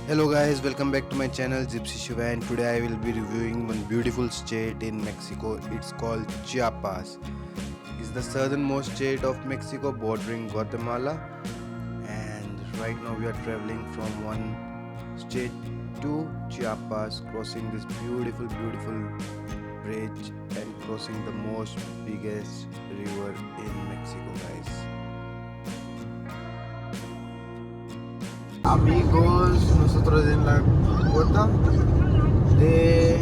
Hello guys, welcome back to my channel Gypsy Shiva, and today I will be reviewing one beautiful state in Mexico. It's called Chiapas. It's the southernmost state of Mexico bordering Guatemala, and right now we are traveling from one state to Chiapas, crossing this beautiful bridge and crossing the most biggest river in Mexico, guys. Amigos, nosotros en la cuota de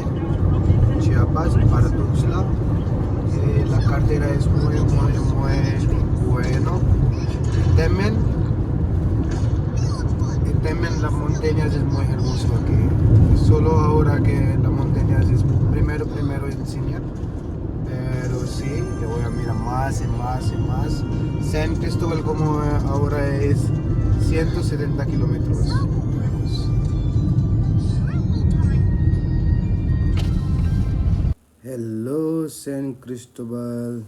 Chiapas para Tuxtla. La cartera es muy bueno. Y temen las montañas, es muy hermoso aquí. Solo ahora que las montañas es primero enseñar. Pero sí, le voy a mirar más y más. San Cristóbal como ahora es 170 kilómetros. Hello, San Cristobal.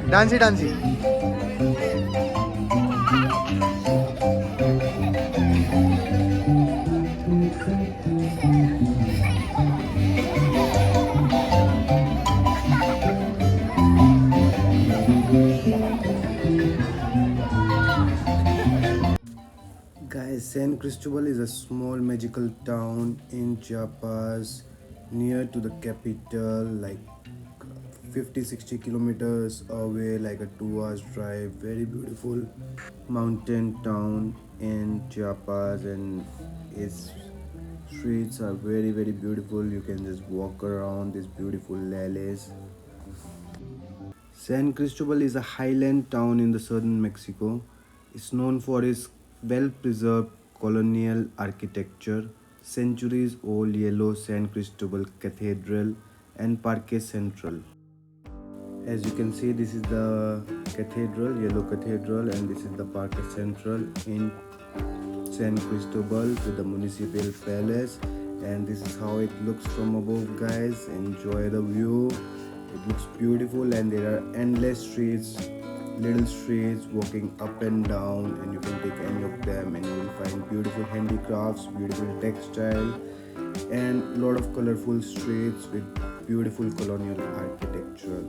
Dancy. Guys, San Cristobal is a small magical town in Chiapas near to the capital, like 50-60 kilometers away, like a 2 hours drive. Very beautiful mountain town in Chiapas, and its streets are very beautiful. You can just walk around these beautiful alleys. San Cristobal is a highland town in the southern Mexico. It's known for its well-preserved colonial architecture, centuries-old yellow San Cristobal Cathedral, and Parque Central. As you can see, this is the cathedral, yellow cathedral, and this is the Parque Central in San Cristobal with the municipal palace. And this is how it looks from above, guys. Enjoy the view. It looks beautiful, and there are endless streets, little streets walking up and down, and you can take any of them and you will find beautiful handicrafts, beautiful textile, and a lot of colorful streets with beautiful colonial architecture.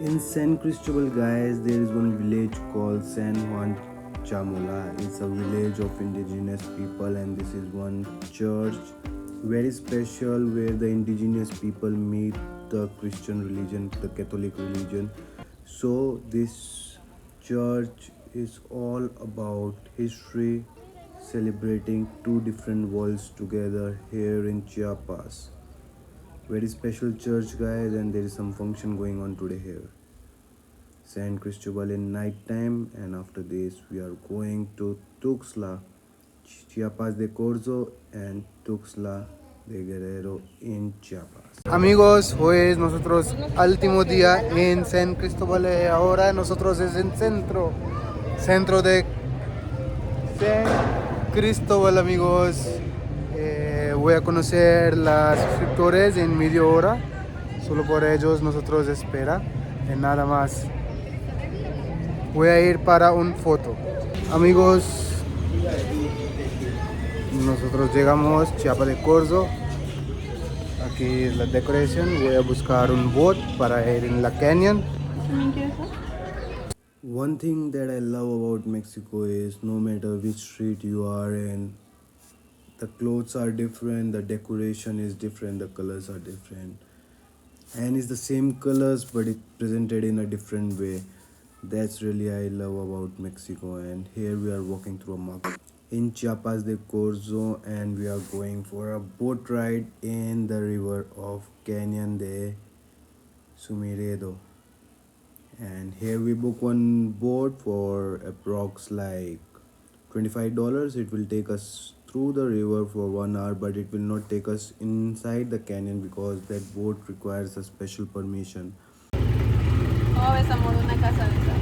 In San Cristobal, guys, there is one village called San Juan Chamula. It's a village of indigenous people, and this is one church very special where the indigenous people meet the Christian religion, the Catholic religion. So this church is all about history, celebrating two different worlds together here in Chiapas. Very special church, guys, and there is some function going on today here. San Cristobal in night time, and after this we are going to Tuxtla, Chiapas de Corzo, and Tuxtla de Guerrero in Chiapas. Amigos, hoy es nosotros último día en San Cristobal. Ahora nosotros es en centro de San Cristobal, amigos. Voy a conocer las suscriptores en media hora. Solo por ellos nosotros espera. En nada más. Voy a ir para un foto. Amigos, nosotros llegamos Chiapas de Corzo. Aquí es la decoración. Voy a buscar un boat para ir en la canyon. One thing that I love about Mexico is no matter which street you are in, the clothes are different, the decoration is different, the colors are different, and it's the same colors but it presented in a different way. That's really I love about Mexico. And here we are walking through a market in Chiapas de Corzo, and we are going for a boat ride in the river of Canyon de Sumiredo. And here we book one boat for approx like $25. It will take us through the river for 1 hour, but it will not take us inside the canyon because that boat requires a special permission. ¿Cómo ves, amor, una casa de esa?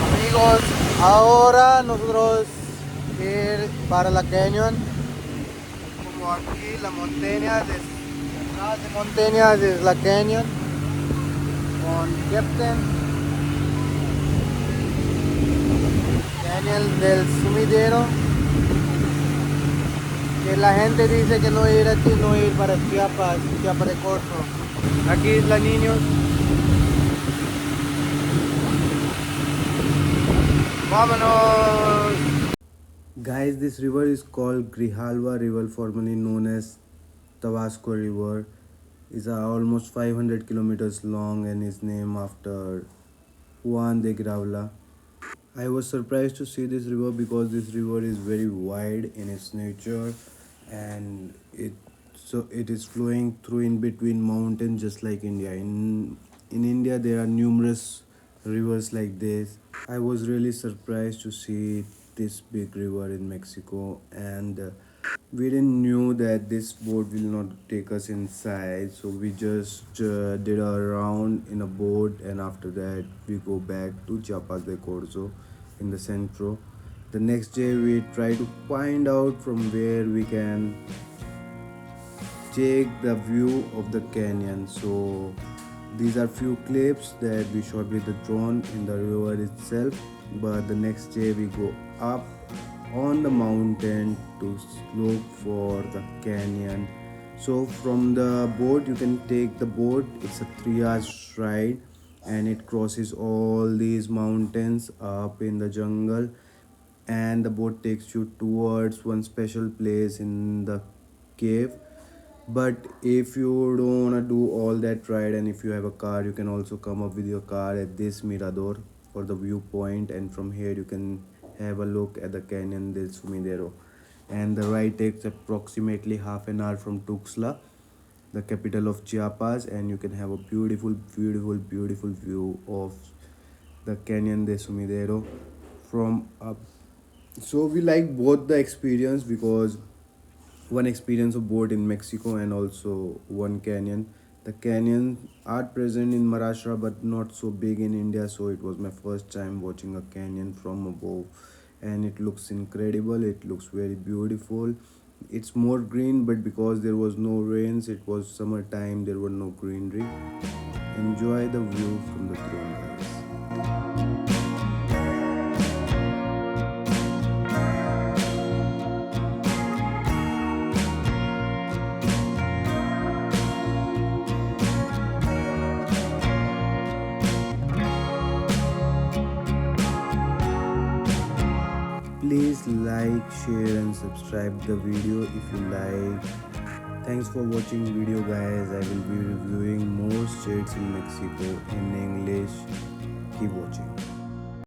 Amigos, ahora nosotros ir para la canyon, como aquí la montaña, detrás de montaña es la canyon, con Captain, Canyon del Sumidero, que la gente dice que no ir aquí, no ir para Chiapas, Chiapas de Corzo. Aquí Isla Niños. Vámonos! Guys, this river is called Grijalva River, formerly known as Tabasco River. It's almost 500 kilometers long and is named after Juan de Gravla. I was surprised to see this river because this river is very wide in its nature, and it is flowing through in between mountains just like India. In India there are numerous rivers like this. I was really surprised to see this big river in Mexico, and we didn't knew that this boat will not take us inside, so we just did a round in a boat, and after that we go back to Chiapas de Corzo in the centro. The next day we try to find out from where we can take the view of the canyon. So these are few clips that we shot with the drone in the river itself, but the next day we go up on the mountain to look for the canyon. So from the boat you can take the boat, it's a 3 hours ride, and it crosses all these mountains up in the jungle, and the boat takes you towards one special place in the cave. But if you don't want to do all that ride, and if you have a car, you can also come up with your car at this mirador for the viewpoint, and from here you can have a look at the canyon del Sumidero. And the ride takes approximately half an hour from Tuxtla, the capital of Chiapas, and you can have a beautiful view of the canyon de Sumidero from up. So we like both the experience, because one experience of boat in Mexico and also one canyon. The canyons are present in Maharashtra but not so big in India, so it was my first time watching a canyon from above, and it looks incredible. It looks very beautiful. It's more green, but because there was no rains, it was summertime, there were no greenery. Enjoy the view from the throne, guys. Please like, share and subscribe the video if you like. Thanks for watching video, guys. I will be reviewing more states in Mexico in English. Keep watching.